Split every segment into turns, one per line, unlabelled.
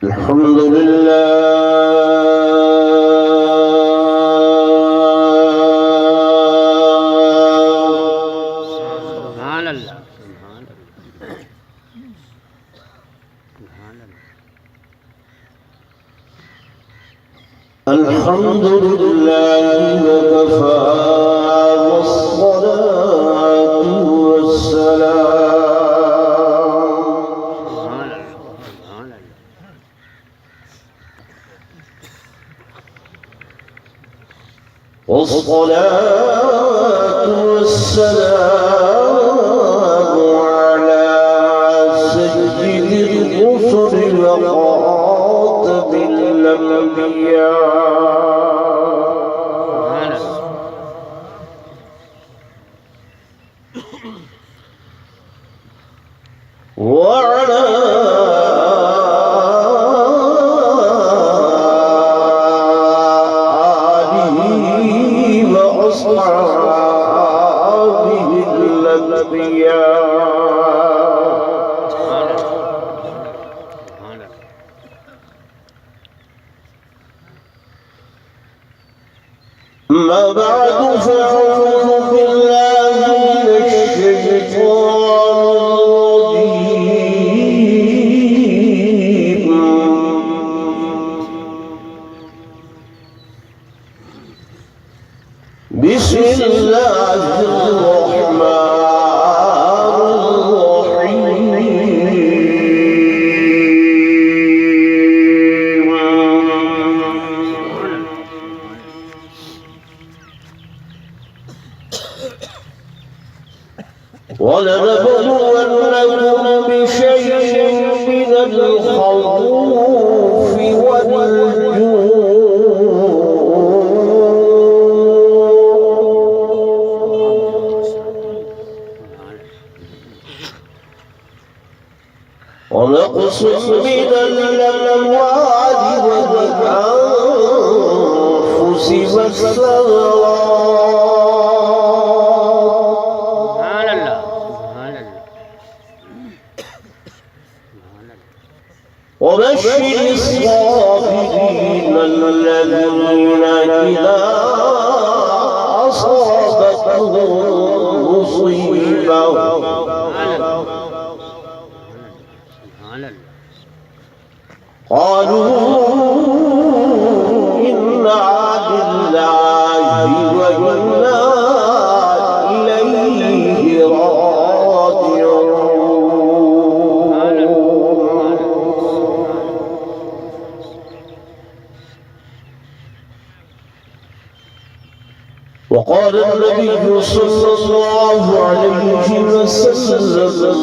الحمد لله
سبحان الله سبحان الله سبحان الله.
الحمد لله وكفى والصلاة والسلام
سبحان الله سبحان الله.
والصلاة والسلام على سيد الرسل وخاتم الأنبياء وعلى أصحابه الأنبياء ما بعد فأعوذ بالله من الشيطان الرجيم بسم الله الرحمن الرحيم ولنبلونكم بشيء من الخوف والجوع ونقص من الأموال والأنفس والثمرات وبشر الصابرين الذين إذا أصابتهم مصيبة قالوا إنا لله وإنا إليه راجعون وقال النبي صلى الله عليه وسلم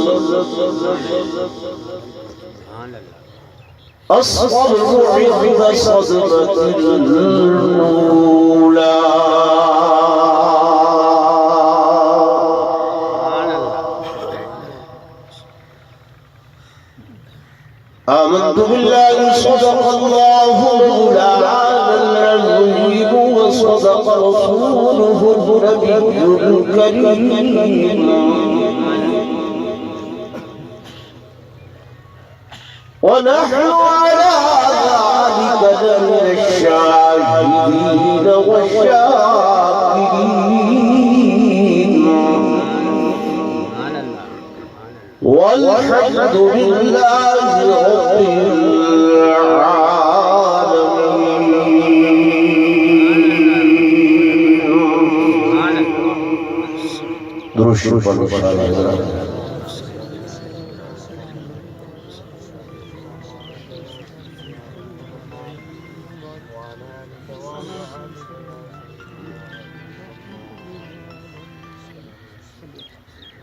الصبر عند صدمة الأولى آمنت بالله صدق الله مولانا العظيم وصدق رسوله النبي الكريم ونحن على ذلك لمن الشاهدين والشاكرين والحمد لله رب العالمين. درشوا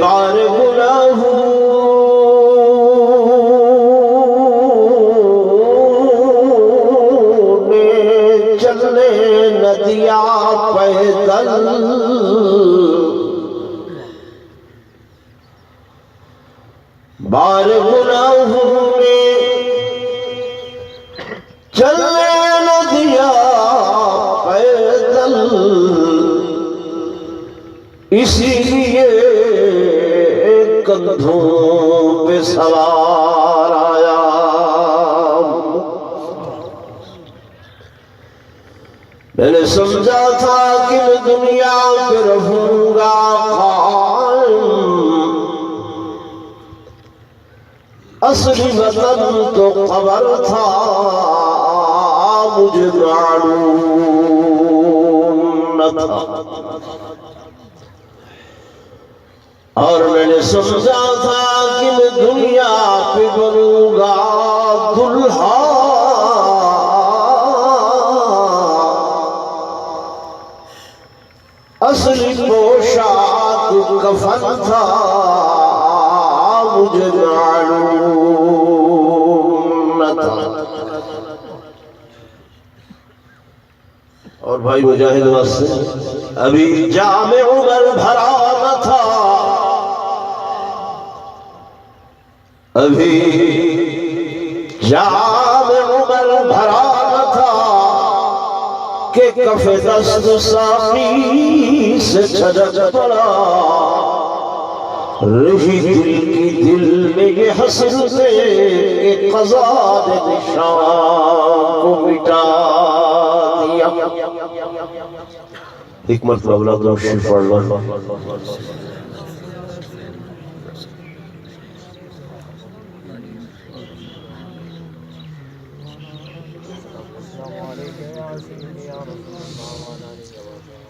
بار گناہوں نے چلنے نہ دیا پیدل بار گناہوں نے چلنے نہ دیا پیدل اسی لیے کندھوں پہ سوار آیا میں نے سمجھا تھا کہ میں دنیا پہ رہوں گا قائم اصلی وطن تو قبر تھا مجھے معلوم نہ تھا اور میں نے سمجھا تھا کہ میں دنیا پہ بنوں گا دلہا اصلی پوشاک کفن تھا مجھے معلوم نہ تھا اور بھائی مجاہد واسطے ابھی جام عمر بھرا نہ تھا ابھی جام عمر بھرا نہ تھا کہ کف دست ساقی سے چھلک پڑا رہی دل کی دل میں یہ حسرتیں کہ قضا نے نشان کو مٹا دیا ایک مرتبہ اولاد روشن پڑھ لو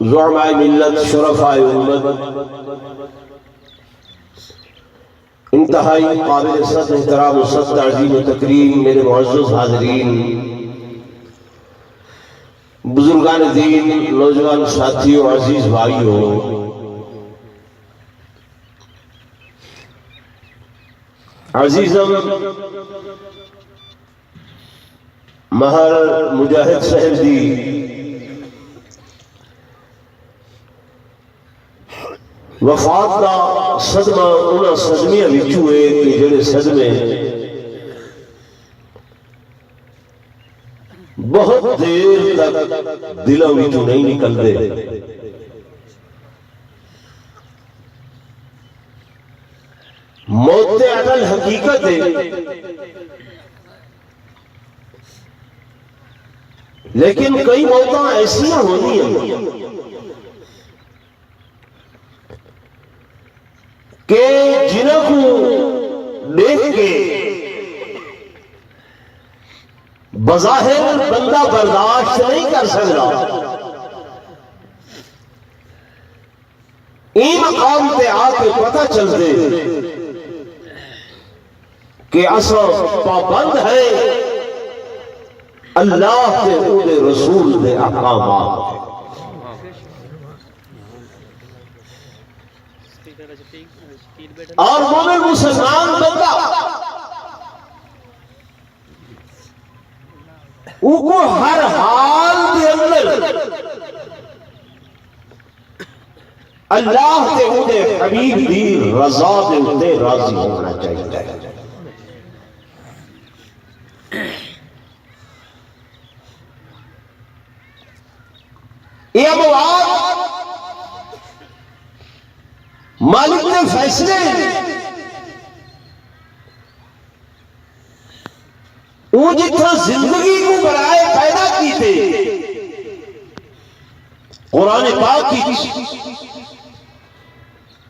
زعماء ملت شرفاء امت انتہائی قابل صد احترام و صد تعظیم و تکریم میرے معزز حاضرین بزرگان دین نوجوان ساتھیوں عزیز بھائیوں عزیزم مہر مجاہد صاحب دی وفات کا صدمہ انہاں صدمیاں وچوں ہے کہ جڑے صدمے بہت دیر تک دلوں وچوں نہیں نکلدے موت اٹل حقیقت ہے لیکن کئی موتاں ایسیاں ہونی ہیں کہ جنہوں کو دیکھ کے بظاہر بندہ برداشت نہیں کر سکتا این مقام پہ آ کے پتہ چلتے کہ اصل پابند ہے اللہ کے اولے رسول دے احکامات اور مومن مسلمان بندہ وہ کو ہر حال دے اندر اللہ کے اولے حبیب دی رضا دے اولے راضی ہونا چاہیے یہ مواد مالک نے فیصلے وہ جتنا زندگی کو برائے پیدا کی تھے قرآن پاک کی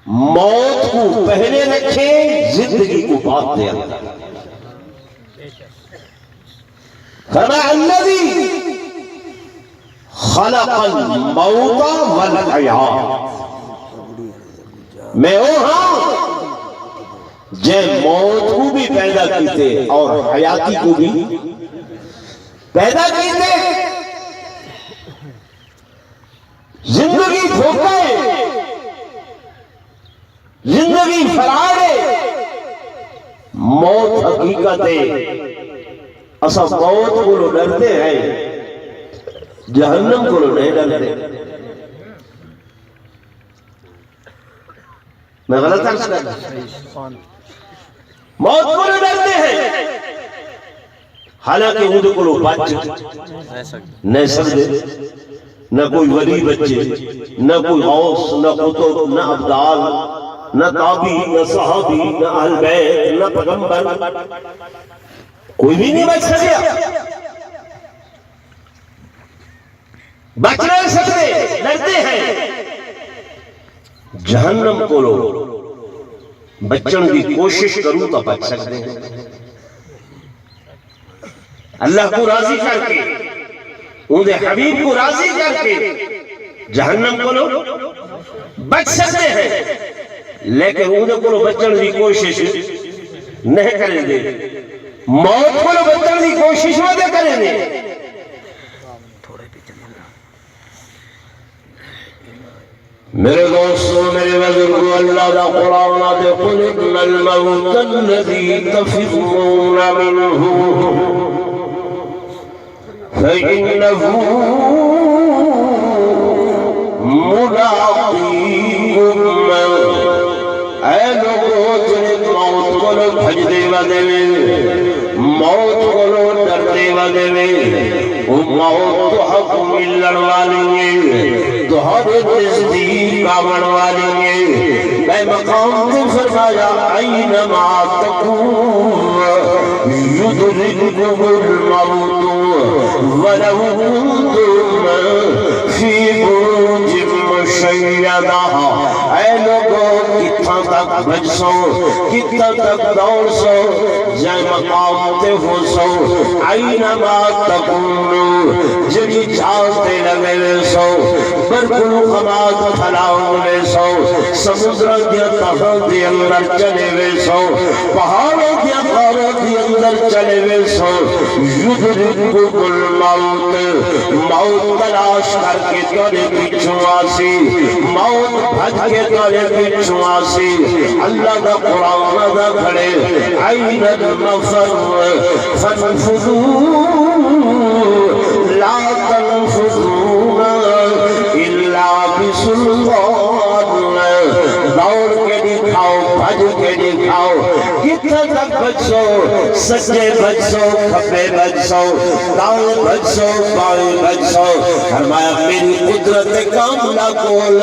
موت کو پہلے رکھے زندگی کو بعد دے فرمایا الذی خلق الموت والحیات میں وہ ہاں جے موت کو بھی پیدا کیتے اور حیاتی کو بھی پیدا کیتے زندگی دھوکہ ہے زندگی زندگی فرار ہے، موت حقیقت ہے۔ اسا موت کو ڈرتے ہیں، جہنم کو نہیں ڈرتے۔ میں غلط عرض کر رہا ہوں؟ موت کو ڈرتے ہیں، حالانکہ وہ کو بچ نہیں سکتے، نہ کوئی ولی بچے، نہ کوئی غوث، نہ قطب، نہ ابدال، نہ تابعی، نہ صحابی، نہ اہل بیت، نہ پیغمبر، کوئی بھی نہیں بچ سکیا، بچ نہیں سکتے، ڈرتے ہیں۔ جہنم کو بچن کی کوشش کروں تو بچ سکتے ہیں، اللہ کو راضی کر کے، اندھے حبیب کو راضی کر کے جہنم کو بچ سکتے ہیں، لیکن اندھے کو بچن کی کوشش نہیں کریں دے، موت کو بچن کی کوشش نہ کریں دے۔ میرے دوستوں، میرے بزرگوں، اللہ دا قرآن دے قُلْ إِنَّ الْمَوْتَ الَّذِي تَفِرُّونَ مِنْهُ فَإِنَّهُ مُلَاقِيكُمْ۔ اے لوگوں جنہیں موت کو بھج دے ودے میں، موت کو ڈرتے ودے میں، وہ موت تو حق ملن والی ہے، تو ہر نزدیک آمن والی ہے۔ میں مقام نے فرمایا اینما تکون یدرککم الموت ولو کنتم فی بروج مشیدہ۔ اے لوگوں کتھا تک بچ سو، کتھا تک دوڑ سو، جائے مقام تے ہو سو، اینما تکون جنی چاہتے لگے سو، برکل خماد پھلاؤں لے سو، سمندر دیا تحت دی اندر چلے وے سو، پہاڑوں دیا قارت دی اندر چلے وے سو، یدرککم الموت، موت تلاش کر کے تورے پیچھوں آسی، موت بھج کے تورے پیچھوں آسی۔ اللہ دا قرآن دا کھڑے عین المفر فانفذوا لا تنفذون الا بسلطان۔ دوڑ کے دکھاؤ، بھج کے دکھاؤ، کتنا تک بچو، سجے بچو، کھپے بچو، دائیں بچو، بائیں بچو۔ فرمایا میری قدرت کاملہ کول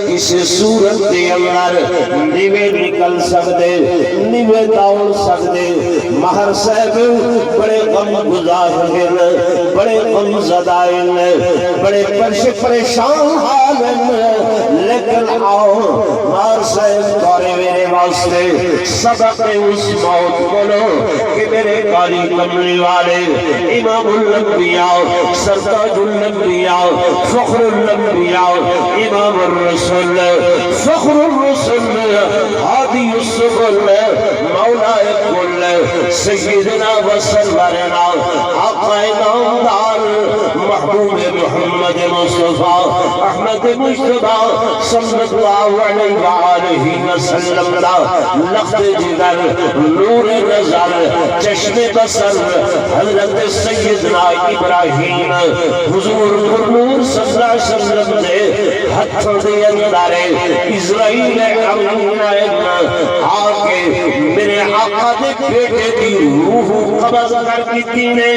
کسی صورت کے اندر نیوے نکل سکتے، نیوے دوڑ سکتے۔ مہر صاحب بڑے غم گزار ہیں، بڑے غم زدائن، بڑے پریشان حال ہیں، لیکن آؤ مہر صاحب کارے میرے واسطے سبق اس موت بولو کہ میرے کاری کملی والے امام الانبیاء، سرداج الانبیاء، فخر الانبیاء، امام الرسول، فخر الرسول، ہادی السبل، مولا کل، سیدنا و سرورنا، آقا نامدار، محبوب محمد مصطفیٰ احمد مجتبیٰ صلی اللہ علیہ وآلہ وسلم دا لخت جگر، نور نظر، چشم بصر، حضرت سیدنا ابراہیم حضور نور صلی اللہ علیہ وسلم دے ہتھوں دے اندر اسرائیل امین آکے میرے آقا دے بیٹے دی روح قبض کر دیتی نے۔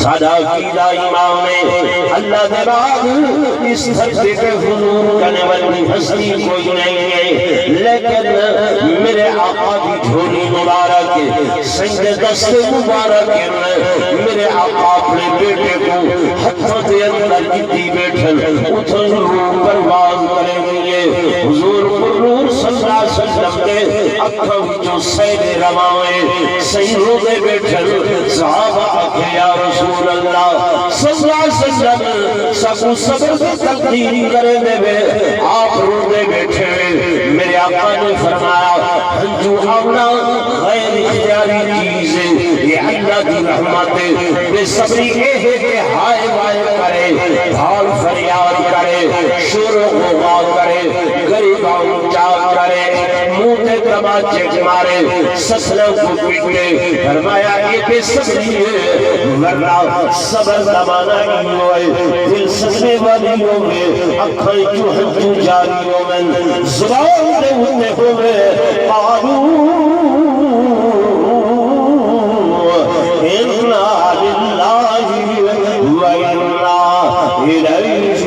سادہ عقیدہ امام نے اللہ دے بعد اس دھرتی پہ حضور کرنے والی ہستی کوئی نہیں ہے، لیکن میرے آقا کی جھولی مبارک، سنگ دست مبارک، میرے آقا اپنے بیٹے کو ہتھوں دے اندر کتی بیٹھل اتھن روح پرواز کریں گے۔ حضور نور صلی اللہ علیہ وسلم دے اکھوں جو سیدے روائیں سیدوں دے بیٹھل صحابہ آکھے یا رسول اللہ صلی اللہ علیہ وسلم سکو صبر کی تقدیر کرے دے بے، آپ رو دے بیٹھے میرے آقا نے فرمایا ہنجو آونا غیر اختیاری چیز ہے، یہ اللہ اللہ کی رحمت بے صبری اے ہے کہ ہائے وائے کرے بھال فریاد کرے شور و غوغا کرے غریباں چاک کرے منہ تے تماچے مارے سسلوں کو پیٹے فرمایا یہ بے صبری ہے ورنہ صبر زمانہ ہی ہوئے دل سسنے والیوں میں اکھائیں چوہن جو جاریوں میں زبان دے ہوتے ہوئے قالو اِنَّا لِلَّهِ وَإِنَّا إِلَيْهِ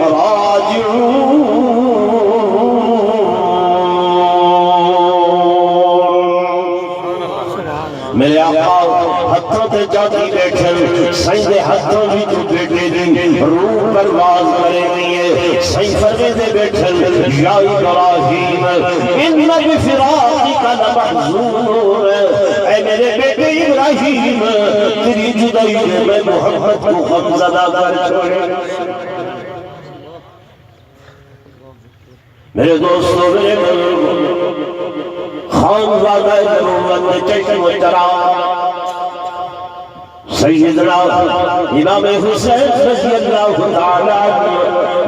راجعون میرے آقا ہتھوں تے جاتی بیٹھن سائیں دے ہتھوں بھی تو بیٹھے دیں روح پرواز کرے دیئے سائیں فرمے دے بیٹھن یا ابراہیم ان بفراقک لمحزون اے میرے بیٹے ابراہیم تیری جدائی میں محمد کو غمزدہ کر چھوڑے میرے دوستو میرے خانزادہ نبوت چشم و چراغ سیدنا امام حسین رضی اللہ تعالیٰ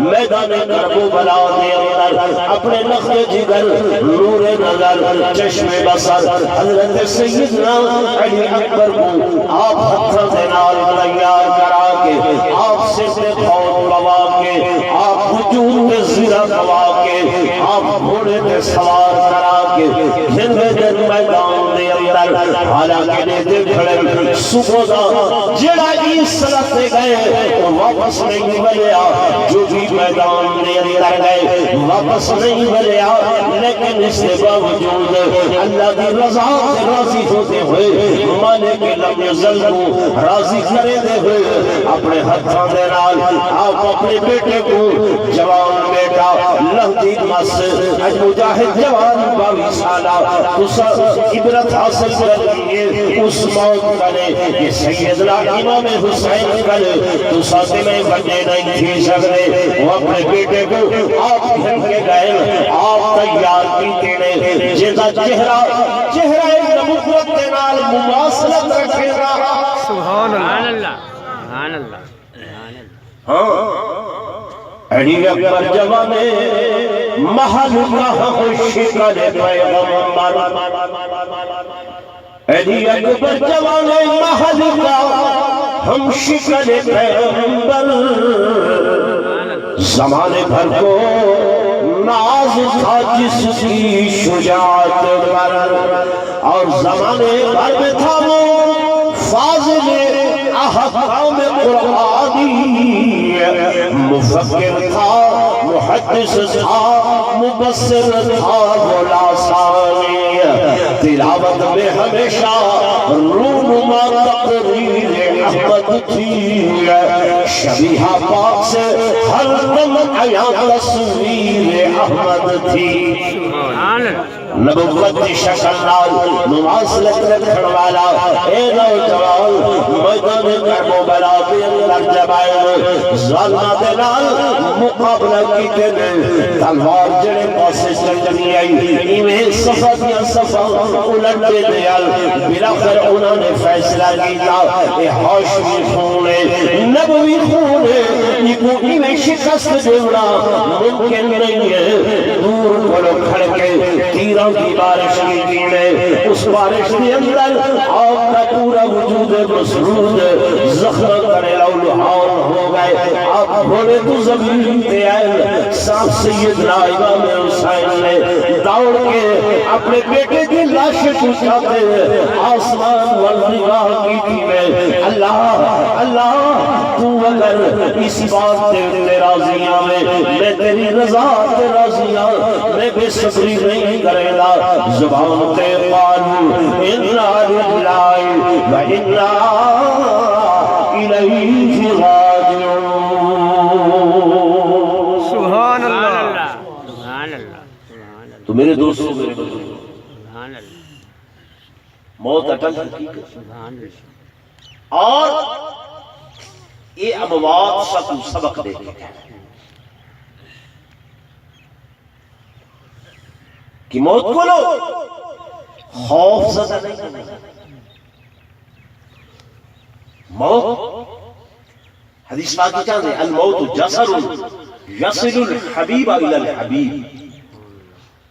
میدان کربلا کے اندر اپنے نخل جگر نور نظر چشم بصر حضرت سیدنا علی اکبر کو آپ ہتھوں سے نال تیار کرا کے آپ سے خود بوا کے آپ وجود میں زیرہ بوا کے آپ گھوڑے میں سوار کرا کے جن میدان دے اندر حالانکہ نے دے کھڑے صبح دا جڑا اس طرف سے گئے واپس نہیں بلیا جو بھی میدان دے اندر گئے واپس نہیں بلیا لیکن اس کے باوجود اللہ کی رضا سے راضی ہوتے ہوئے مالک لم یزل کو راضی کرے دے ہوئے اپنے ہتھوں دے نال آپ اپنے بیٹے کو جوان بیٹا لہدی مس اج مجاہد جوان 22 سالہ اس عبرت حاصل کر لیے اس موت کرے یہ سیدنا امام حسین کرے تو ساتھ میں بچے نہیں تھی سکتے وہ اپنے بیٹے کو آپ گھر کے گئے آپ تیار کی دینے جیسا چہرہ نبوت کے نال مماثلت رکھے گا
سبحان اللہ سبحان اللہ
ہاں علی اکبر جوانے محل کا شکر پیغمبر علی اکبر جوانے محل کا ہم شکر پیغمبر زمانے بھر کو ناز تھا جس کی شجاعت پر اور زمانے بھر میں تھا وہ فاضل احکام قرآنی مفکر تھا محدث تھا مبصر تھا بولا ثانی تلاوت میں ہمیشہ رونما تقریر احمد تھی شبیہ پاک سے ہر دم عیاں تصویر احمد تھی نبوت کی شکل نال مواصلت رکھن والا اے نوجوان میدان کربلا کے اندر جب آئے ظالمہ دے نال مقابلہ کیتے نے تلوار جڑے پاسے چلنی آئی ایویں صفا دیا صفا الٹ کے دیال بلاخر انہوں نے فیصلہ کیا اے ہاشمی خون ہے نبوی خون ہے یہ کو ایویں شکست دیونا ممکن نہیں ہے دور کھڑو کھڑ کے تیروں کی بارش کی دینے اس بارش کے اندر آپ کا پورا وجود مسرود زخم کرے لولہان ہو گئے آپ بھولے تو زمین پہ آئے ساتھ سیدنا امام حسین نے دوڑ کے اپنے بیٹے کی لاش اٹھاتے آسمان والنگاہ کی دینے اللہ تو اگر اس بات تے راضیاں میں تیری رضا تے راضیاں میں بے صبری نہیں کرے گا زبان تے قالو انا للہ و انا الیہ راجعون
سبحان اللہ سبحان اللہ
تو میرے دوستوں میرے بزرگوں
سبحان اللہ
موت اٹل حقیقت
سبحان اللہ
اور یہ اموات سبق دے کہ موت کو لو خوف زدہ نہیں موت حدیث پاک کی چاہتے ہیں الموت جسر یصل الحبیب الی الحبیب،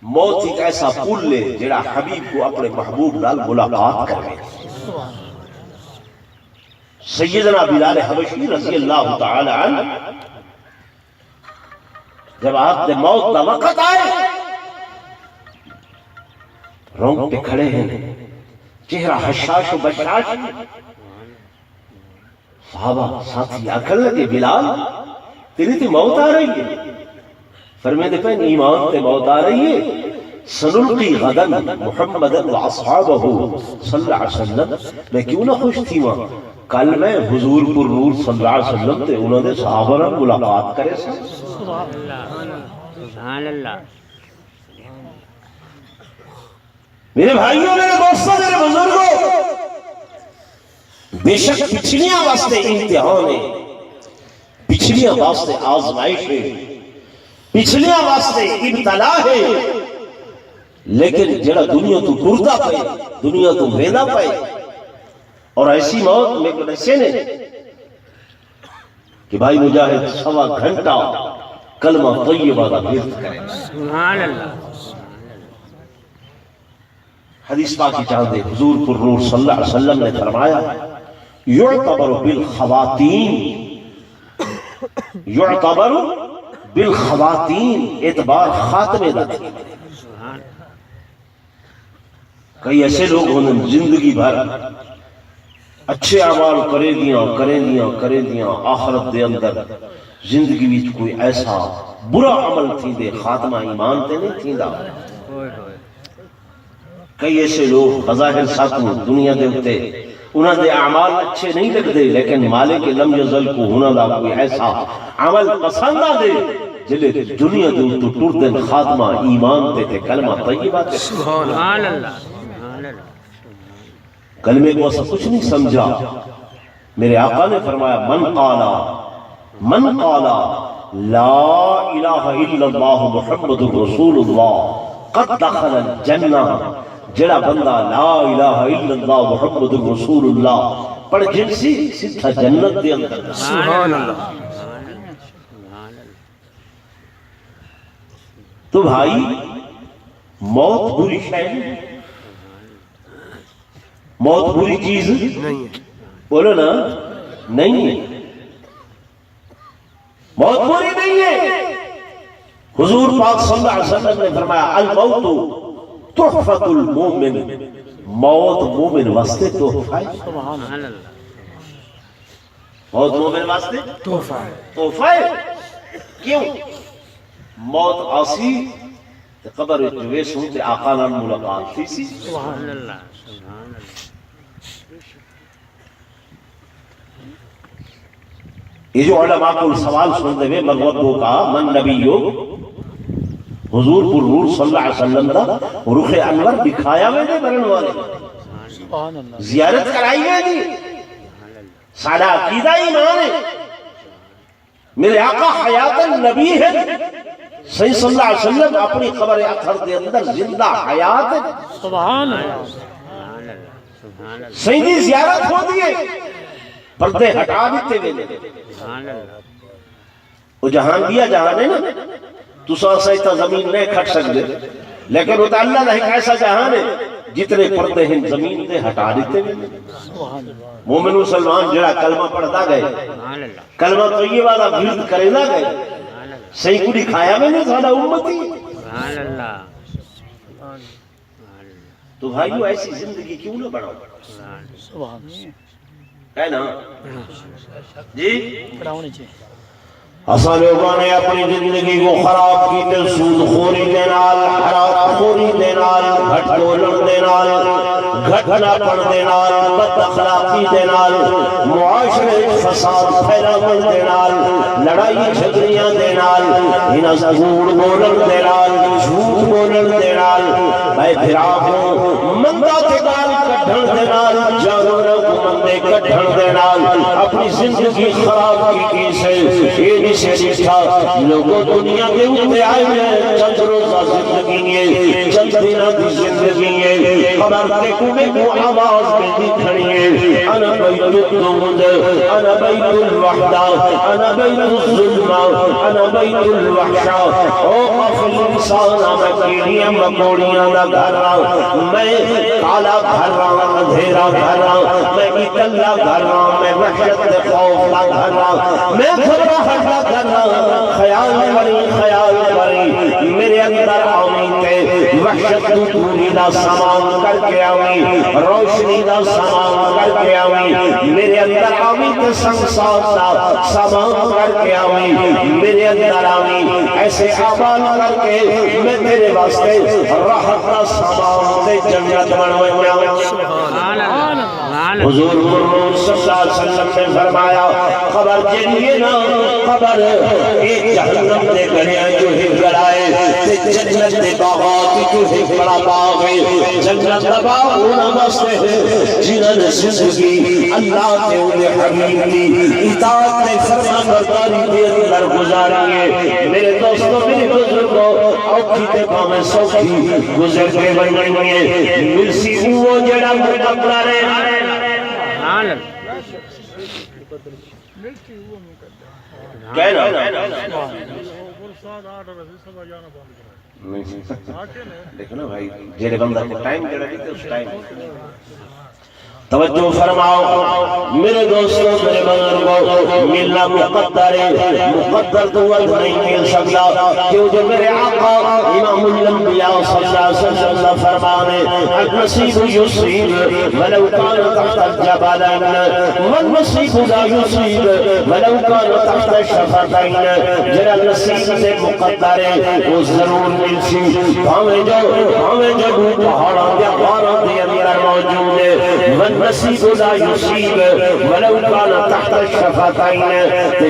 موت ایک ایسا پل لے جڑا حبیب کو اپنے محبوب نال ملاقات کرے. سیدنا بلال حبشی رضی اللہ تعالی عنہ جب آپ نے موت کا وقت آئے رونگٹے کھڑے ہیں، چہرہ حشاش و بشاش. صحابہ ساتھی آکھن لگے بلال تیری تے موت آ رہی ہے. فرماتے پہ ایمان تے موت آ رہی ہے. سنلقی غدن محمدن و اصحابہ صلی اللہ علیہ وسلم، میں کیوں نہ خوش تھی وہاں کل میں حضور پر نور صلی اللہ علیہ وسلم تے انہوں نے صحابہ نے ملاقات کرے سا.
سبحان اللہ.
میرے بھائیوں، میرے دوستوں، میرے بزرگوں، بے شک پچھلیاں واسطے امتحان ہے، پچھلیاں واسطے آزمائش ہے، پچھلیاں واسطے ابتلا ہے. لیکن جڑا دنیا تو ٹرتا پے، دنیا تو وینا پے، اور ایسی موت میں کو ایسے نے کہ بھائی مجاہد سوا گھنٹہ کلمہ طیبہ کا ورد کرے.
سبحان اللہ.
حدیث پاک کی چاہتے حضور پر نور صلی اللہ علیہ وسلم نے فرمایا یعتبر بالخواتین، یعتبر بالخواتین، اعتبار خاتمے دا. کئی ایسے لوگ ہونے زندگی بھر اچھے اعمال کرے دیاں آخرت دے اندر زندگی وچ کوئی ایسا برا عمل تھی دے خاتمہ ایمان تے نہیں تھی دا. کئی ایسے لوگ بظاہر ساتھوں دنیا دے ہوتے انہاں دے اعمال اچھے نہیں لگتے، لیکن مالک لم یزل کو ہونا دا کوئی ایسا عمل پسند آ دے جلے دنیا دے تو ٹرتے خاتمہ ایمان تے تے کلمہ طیبہ تے.
سبحان اللہ.
کلمے کو ایسا کچھ نہیں سمجھا. میرے آقا نے فرمایا من قالا لا الہ الا اللہ محمد رسول اللہ قد دخل الجنہ، جڑا بندہ لا الہ الا اللہ محمد رسول اللہ پڑھ جنسی سیدھا جنت دے اندر.
سبحان اللہ.
تو بھائی موت بری شے نہیں، موت بری چیز نہیں، بولو نا نہیں ہے، موت بری نہیں ہے. حضور پاک صلی اللہ علیہ وسلم نے فرمایا الموت تحفۃ المومن، موت مومن واسطے تحفہ ہے.
سبحان اللہ.
موت مومن واسطے تحفہ ہے. کیوں؟ موت آسی قبر جو سنتے آقا نال ملاقات تھی سی.
سبحان اللہ. سبحان اللہ.
یہ جو علماء کو سوال سنتے ہوئے من ربو کا من نبیو، حضور پر نور صلی اللہ علیہ وسلم دا رخ انور دکھایا ہوئے دے مرن والے، زیارت کرائی ہوئے دی، سادہ عقیدہ ایمان ہے. میرے آقا حیات النبی ہے، صلی اللہ علیہ وسلم اپنی قبر اطہر دے اندر زندہ حیات ہے.
سبحان اللہ.
سیدھی زیارت ہو دیئے، پردے ہٹا دیتے ہوئے. وہ جہان دیا جہان ہے نا، تو سیتا زمین نہیں کھٹ سکتے، لیکن وہ اللہ نے ایک ایسا جہان ہے جتنے پردے ہیں زمین دے ہٹا دیتے ہوئے. مومن مسلمان جڑا کلمہ پڑھتا گئے، کلمہ تو یہ والا ورد کرے نہ گئے، صحیح کو دکھایا میں نے سادہ امتی. تو بھائیو ایسی زندگی کیوں نہ بڑھاؤ؟ ہے نا جی؟ اصل لوگوں نے اپنی زندگی کو خراب کی تے سود خوری دے نال، حرام خوری دے نال، گھٹ بولن دے نال، گھٹ نہ پڑھ دے نال، بد اخلاقی دے نال، معاشرے فساد پھیلاون دے نال، لڑائی جھگڑیاں دے نال، انہاں جھوٹ بولن دے نال، جھوٹ بولن دے نال، اے بھراؤ مندا تے گال کڈھن دے نال، جانوراں کو مندے کڈھن دے نال اپنی زندگی خراب کی سے یہ سے لکھا لوگوں دنیا کے اوپر آئے ہیں، چند روزہ زندگی ہے، چند دنہ کی زندگی ہے، خبر کے کنیں کو آواز میں بھی کھڑی ہے، انا بیت الدود، انا بیت الوحدہ، انا بیت الظلمہ، انا بیت الوحشہ۔ او غافل انسان، میں کیڑیاں مکوڑیاں دا گھر رہا، میں کالا گھر رہا، اندھیرا گھر رہا، میں اکلا گھر رہا، میں وحشت خوف دا گھر رہا، میں گھبراہٹ دا گھر رہا۔ خیال بری میرے اندر آمین تے وحشت دوری دا سامان کر کے آمین، روشنی دا سامان کر کے آمین، میرے اندر آمین تے سنسار دا سامان کر کے آمین، میرے اندر آمین ایسے آبان کر کے میں تیرے واسطے راحت دا سامان تے جنت بنوائیں آمین۔ حضور مرمون صلی اللہ علیہ وسلم نے فرمایا خبر جنیے نا خبر ایک جہنم دے گھڑیاں جو ہی گڑائے تے جنت دے باغات جو ہی بڑا باغ ہے، جنت دا باغ ہونا واسطے ہے جنہاں نے زندگی اللہ کے انہیں حبیب کی اطاعت نے فرما برداری دے اندر گزاریں۔ میرے دوستوں میرے بزرگوں اوکھی تے پاویں سوکھی گزر کے بنیں گے ملسی وہ جڑا مقدر ہے کہنا دیکھو نا بھائی جیرے بندہ کو ٹائم جڑا دیتے اس ٹائم توجہ فرماؤ میرے دوستوں میرے بزرگوں، ملنا مقدر ہے، مقدر تو ورد نہیں مل سکتا کیوں جو میرے آقا امام الانبیاء صلی اللہ علیہ وسلم کا فرمان ہے النصیب یصیب ولو کان تحت الجبلین والنصیب لا یصیب ولو کان تحت الشفتین۔ جرا نصیب سے مقدر ہے وہ ضرور مل سی، ہمیں جو پہاڑوں کے غاروں کے اندر موجود ہے، نصیب لا یصیب ولو کان تحت الشفتین۔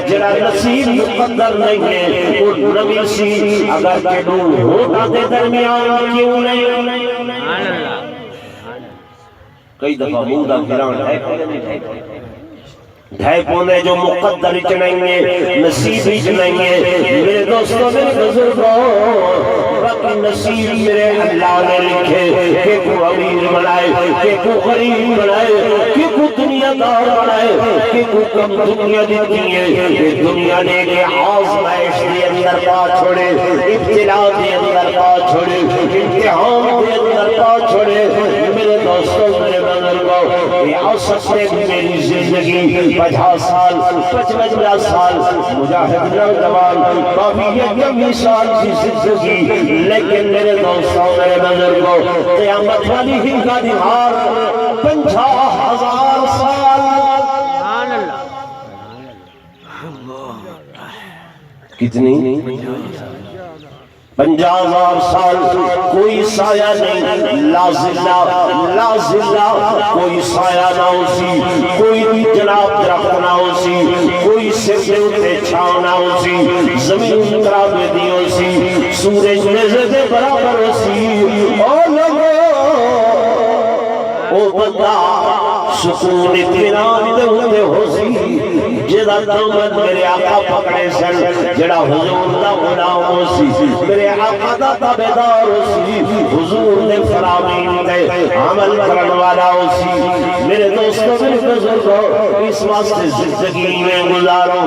جرا نصیب مقدر نہیں ہے وہ نبی سی اگر کہ دو ہوتا دے درمیان کیوں نہیں۔ کئی دفعہ مودا گران ہے ڈھائی پونے جو مقدر اچ نہیں ہے نصیب اچ نہیں ہے۔ میرے دوستوں میرے بزرگوں باقی نصیب میرے اللہ نے لکھے کہ کو امیر بنائے، کہ کو غریب بنائے، کہ کو دنیا دار بنائے، کہ کو کم دنیا دیتی ہے، کہ دنیا نے کہ آزمائش دے اندر پا چھوڑے، ابتلا دے اندر پا چھوڑے، امتحان دے اندر پا چھوڑے۔ میرے دوستوں میرے بزرگوں یہ اوسط سے میری زندگی 50 سال 55 سال مجاہد نوجوان کافی کمی سال کی زندگی، لیکن میرے دوستوں میرے بزرگوں قیامت والی ہی کا دہار 50,000 سال کتنی 50,000 سال کوئی سایہ نہیں، لا ذلہ کوئی سایہ نہ ہو سی، کوئی جناب درخت نہ ہو سی، کوئی سر سے اٹھے چھاؤں نہ ہو سی، زمین ترابے دی ہو سی، سورج نیزے دے برابر ہو سی۔ او لوگو او بندہ سکون اطمینان دے ہوتے ہو سی جدا دامن میرے آقا پکڑے سن، جڑا حضور دا غلام ہو سی، میرے آقا دا تابعدار ہو سی، حضور نے فرامین دے عمل کرن والا ہو سی۔ میرے دوستوں میرے بزرگوں اس واسطے زندگی میں گزارو